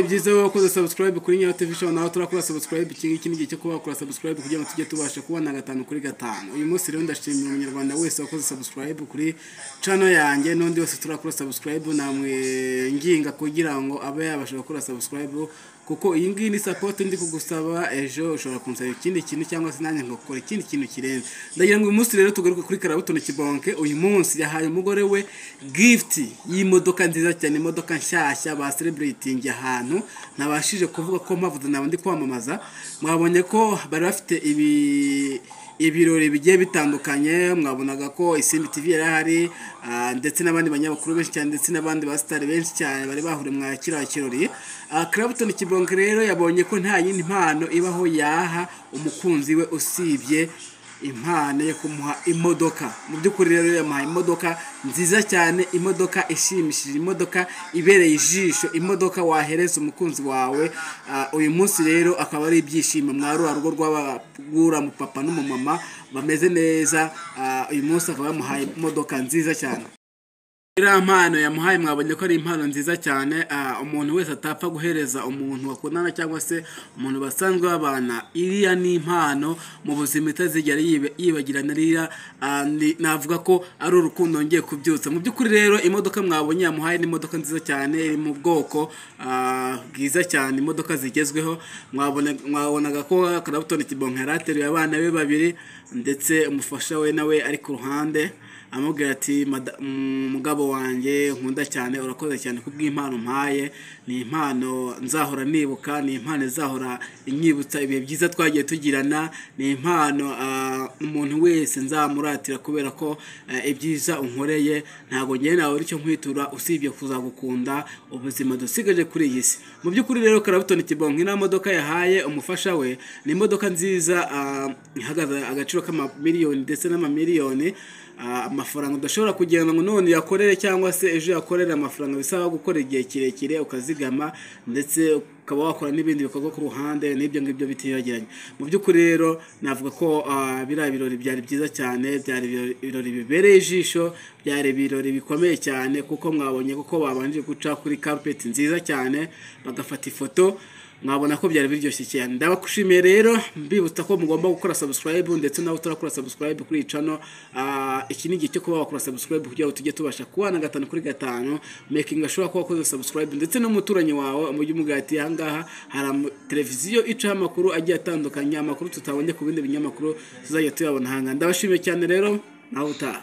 byiza wakoze subscribe kuri Nyayo TV show nawe turakora subscribe iki ni gihe cyo kuba wakora subscribe kugira ngo tujye tubasha kubona 5 kuri 5. Uyu munsi rero ndashimira umunyarwanda wese wakoze subscribe kuri channel yanjye n'undi wese turakora subscribe namwe nginga kugira ngo abe yabasha gukora subscribe kuko iyi ngiyi ni support ndi kugusaba ejo ushobora kunsaba ikindi kintu cyangwa se nanjye ngakora ikindi kintu kirenze. Ndagira ngo uyu munsi rero tugaruke kuri Karabuto Kibonke. Uyu munsi yahaye umugore we gift y'imodoka nziza cyane, imodoka nshyashya ba celebrating ahantu nabashije kuvuga ko mpavuze nawe ndi kwamamaza. Mwabonye ko bari bafite ibirori bigiye bitandukanye, mwabonaga ko Isimbi TV yarahari ndetse n'abandi banyamakuru benshi cyane ndetse n'abandi ba star benshi cyane bari bahure mwa kirori. Karabuto Kibonke rero yabonye ko nta yindi mpano ibaho yaha umukunzi we usibye impano yo kumuha imodoka. Mu by'ukuri rero yamuhaye imodoka nziza cyane, imodoka ishimishije, imodoka ibereye ijisho, imodoka wahereza umukunzi wawe. Uyu munsi rero akaba ari ibyishimo mwarura rugo rw'abagura mu papa n'umumama bameze neza. Uyu munsi akaba yamuhaye imodoka nziza cyane. Iriya mpano yamuhaye mwabonye ko ari impano nziza cyane. Umuntu wese atapfa guhereza umuntu wakundana cyangwa se umuntu basanzwe babana. Iriya ni impano mu buzima itazigera yibagirana. Iriya navuga ko ari urukundo ngiye kubyutsa. Mu by'ukuri rero imodoka mwabonye yamuhaye ni imodoka nziza cyane, iri mu bwoko bwiza cyane, imodoka zigezweho. Mwabonaga ko Karabuto Kibonke yarateruye abana be babiri ndetse umufasha we nawe ari ku ruhande amubwira ati mugabo wanjye nkunda cyane, urakoze cyane kubw'impano mpaye. Ni impano nzahora nibuka, ni impano izahora inyibutsa ibihe byiza twagiye tugirana, ni impano umuntu wese nzamuratira kubera ko ibyiza unkoreye. Ntago ngiye nawe icyo nkwitura usibye kuzagukunda ubuzima dusigaje kuri iyi si. Mu by'ukuri rero Karabuto Kibonke ina modoka yahaye umufasha we ni imodoka nziza ihagaze agaciro k'amamiliyoni ndetse n'amamiliyoni. Amafaranga udashobora kugenda ngo none yakorere cyangwa se ejo yakorere. Amafaranga bisaba gukora igihe kirekire ukazigama ndetse ukaba wakora n'ibindi bikorwa ku ruhande n'ibyo ngibyo bitiyagiranye. Mu by'ukuri rero navuga ko biriya birori byari byiza cyane, byari ibirori bibereye ijisho, byari ibirori bikomeye cyane kuko mwabonye kuko babanje guca kuri carpet nziza cyane bagafata ifoto. Mwabona ko byari biryoshye cyane. Ndabakushimiye rero, mbibutsa ko mugomba gukora subscribe ndetse nawe turakora subscribe kuri channel. Iki ni igihe cyo kuba wakora subscribe kugira ngo tujye tubasha kubana 5 kuri 5. Making ashobora kuba wakoze subscribe ndetse n'umuturanyi wawe umujyi umugati ahangaha hari televiziyo ica amakuru agiye atandukanye, amakuru tutabonye ku bindi binyamakuru tuzajya tuyabona hanga. Ndabashimiye cyane rero, nawe utaha.